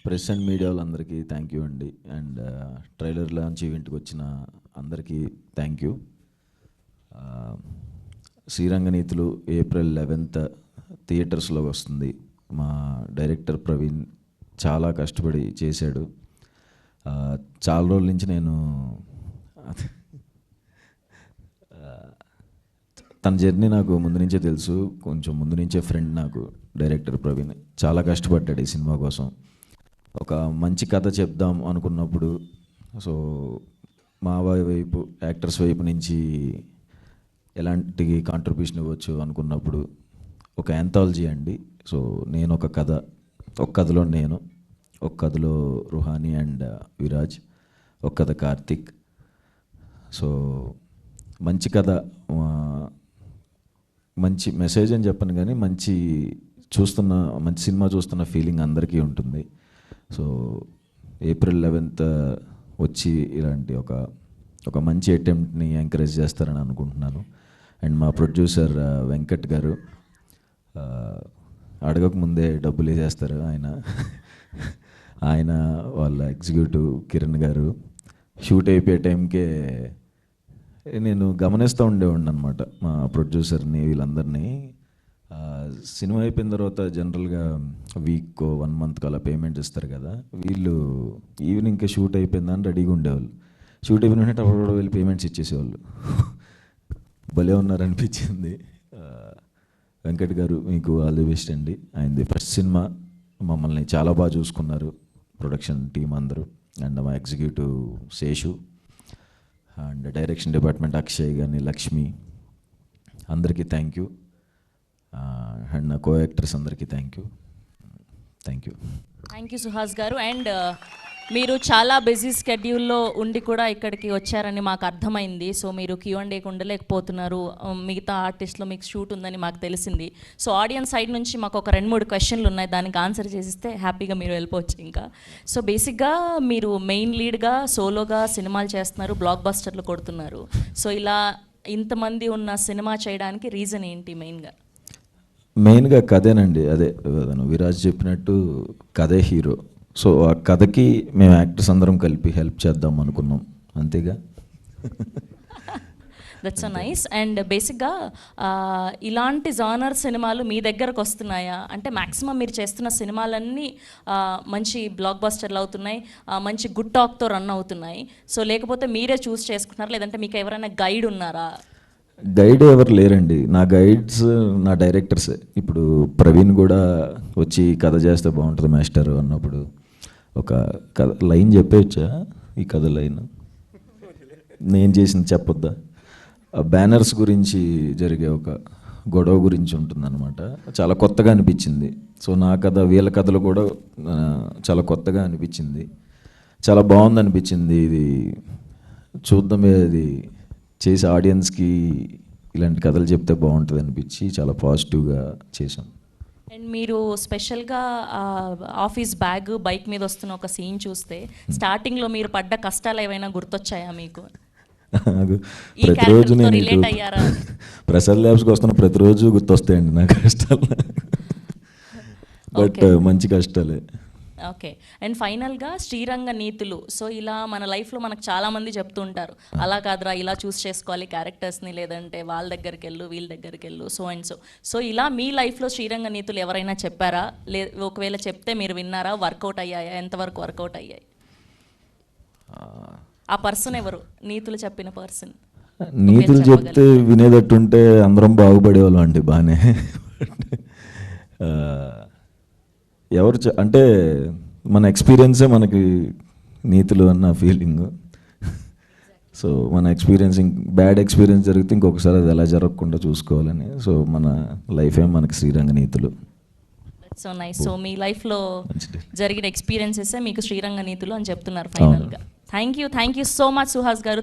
Press and media వాళ్ళందరికీ thank you అండి. And trailer launch ఈవెంట్కి వచ్చిన అందరికీ థ్యాంక్ యూ. శ్రీరంగనీతులు April 11th థియేటర్స్లో వస్తుంది. మా డైరెక్టర్ ప్రవీణ్ చాలా కష్టపడి చేశాడు. చాలా రోజుల నుంచి నేను తన జర్నీ నాకు ముందు నుంచే తెలుసు, కొంచెం ముందు నుంచే ఫ్రెండ్ నాకు డైరెక్టర్ ప్రవీణ్. చాలా కష్టపడ్డాడు ఈ సినిమా కోసం. ఒక మంచి కథ చెప్దాం అనుకున్నప్పుడు సో మా వైపు యాక్టర్స్ వైపు నుంచి ఎలాంటి కాంట్రిబ్యూషన్ ఇవ్వచ్చు అనుకున్నప్పుడు ఒక యాంథాలజీ అండి. సో నేను ఒక కథలో నేను, ఒక కథలో రుహానీ అండ్ విరాజ్, ఒక కథ కార్తిక్. సో మంచి కథ, మంచి మెసేజ్ అని చెప్పను కానీ మంచి సినిమా చూస్తున్న ఫీలింగ్ అందరికీ ఉంటుంది. సో April 11th వచ్చి ఇలాంటి ఒక మంచి అటెంప్ట్ని ఎంకరేజ్ చేస్తారని అనుకుంటున్నాను. అండ్ మా ప్రొడ్యూసర్ వెంకట్ గారు అడగకముందే డబ్బులు వేసేస్తారు. ఆయన వాళ్ళ ఎగ్జిక్యూటివ్ కిరణ్ గారు షూట్ అయిపోయే టైంకే నేను గమనిస్తూ ఉండేవాడిని అనమాట మా ప్రొడ్యూసర్ని, వీళ్ళందరినీ. సినిమా అయిపోయిన తర్వాత జనరల్గా వీక్ 1 month అలా పేమెంట్ ఇస్తారు కదా, వీళ్ళు ఈవినింగ్కి షూట్ అయిపోయిందని రెడీగా ఉండేవాళ్ళు. షూట్ అయిపోయిన అప్పుడు వెళ్ళి పేమెంట్స్ ఇచ్చేసేవాళ్ళు. భలే ఉన్నారనిపించింది. వెంకట్ గారు మీకు ఆల్ ది బెస్ట్ అండి. ఆయనది ఫస్ట్ సినిమా, మమ్మల్ని చాలా బాగా చూసుకున్నారు ప్రొడక్షన్ టీం అందరూ. అండ్ మా executive Seshu and direction department Akshay కానీ లక్ష్మి, అందరికీ థ్యాంక్ యూ. అండ్ నా కో యాక్టర్స్ అందరికీ thank you. Thank you Suhas గారు. అండ్ మీరు చాలా బిజీ స్కెడ్యూల్లో ఉండి కూడా ఇక్కడికి వచ్చారని మాకు అర్థమైంది. సో మీరు Q&A ఉండలేకపోతున్నారు, మిగతా ఆర్టిస్ట్లో మీకు షూట్ ఉందని మాకు తెలిసింది. సో ఆడియన్స్ సైడ్ నుంచి మాకు ఒక 2-3 క్వశ్చన్లు ఉన్నాయి, దానికి ఆన్సర్ చేసిస్తే హ్యాపీగా మీరు వెళ్ళిపోవచ్చు ఇంకా. సో బేసిక్గా మీరు మెయిన్ లీడ్గా సోలోగా సినిమాలు చేస్తున్నారు, బ్లాక్ బస్టర్లు కొడుతున్నారు. సో ఇలా ఇంతమంది ఉన్న సినిమా చేయడానికి రీజన్ ఏంటి? మెయిన్గా కథేనండి. అదే విరాజ్ చెప్పినట్టు కథే హీరో. సో ఆ కథకి మేము యాక్టర్స్ అందరం కలిపి హెల్ప్ చేద్దాం అనుకున్నాం, అంతేగా. That's so nice. అండ్ బేసిక్గా ఇలాంటి జానర్ సినిమాలు మీ దగ్గరకు వస్తున్నాయా? అంటే మ్యాక్సిమం మీరు చేస్తున్న సినిమాలన్నీ మంచి బ్లాక్ బస్టర్లు అవుతున్నాయి, మంచి గుడ్ టాక్తో రన్ అవుతున్నాయి. సో లేకపోతే మీరే చూస్ చేసుకుంటున్నారా, లేదంటే మీకు ఎవరైనా గైడ్ ఉన్నారా? గైడ్ ఎవరు లేరండి. నా గైడ్స్ నా డైరెక్టర్సే. ఇప్పుడు ప్రవీణ్ కూడా వచ్చి కథ చేస్తే బాగుంటుంది మాస్టర్ అన్నప్పుడు ఒక కథ లైన్ చెప్పేయచ్చా? ఈ కథ లైన్ నేను చేసింది చెప్పొద్దా? బ్యానర్స్ గురించి జరిగే ఒక గొడవ గురించి ఉంటుందన్నమాట. చాలా కొత్తగా అనిపించింది. సో నా కథ, వీళ్ళ కథలు కూడా చాలా కొత్తగా అనిపించింది, చాలా బాగుంది అనిపించింది. ఇది చూద్దామే, అది చేసి ఆడియన్స్కి ఇలాంటి కథలు చెప్తే బాగుంటుంది అనిపించి చాలా పాజిటివ్గా చేశాం. అండ్ మీరు స్పెషల్గా ఆఫీస్ బైక్ మీద వస్తున్న ఒక సీన్ చూస్తే స్టార్టింగ్లో మీరు పడ్డ కష్టాలు ఏమైనా గుర్తొచ్చాయా మీకు? ప్రతిరోజు నేను ప్రసాద్ ల్యాబ్స్కి వస్తున్న ప్రతిరోజు గుర్తొస్తాయండి నా కష్టాలు. బట్ మంచి కష్టాలే. ఓకే. అండ్ ఫైనల్గా శ్రీరంగనీతులు. సో ఇలా మన లైఫ్లో మనకు చాలామంది చెప్తూ ఉంటారు, అలా కాదురా ఇలా చూస్ చేసుకోవాలి క్యారెక్టర్స్ని, లేదంటే వాళ్ళ దగ్గరికి వెళ్ళు వీళ్ళ దగ్గరికి వెళ్ళు, సో అండ్ సో. సో ఇలా మీ లైఫ్లో శ్రీరంగనీతులు ఎవరైనా చెప్పారా? ఒకవేళ చెప్తే మీరు విన్నారా? వర్కౌట్ అయ్యాయా? ఎంతవరకు వర్కౌట్ అయ్యాయి? ఆ పర్సన్ ఎవరు? నీతులు చెప్పిన పర్సన్. నీతులు చెప్తే వినేటట్టుంటే అందరం బాగుపడేవాళ్ళం అండి. బాగానే ఎవరు అంటే మన ఎక్స్పీరియన్సే మనకి నీతులు అన్న ఫీలింగ్. సో మన బ్యాడ్ ఎక్స్పీరియన్స్ జరిగితే ఇంకొకసారి అది ఎలా జరగకుండా చూసుకోవాలని. సో మన లైఫే మనకి శ్రీరంగనీతులు. So nice. సో మీ లైఫ్లో జరిగిన ఎక్స్పీరియన్సెస్ మీకు శ్రీరంగనీతులు అని చెప్తున్నారు ఫైనల్గా. Thank you so much Suhas గారు.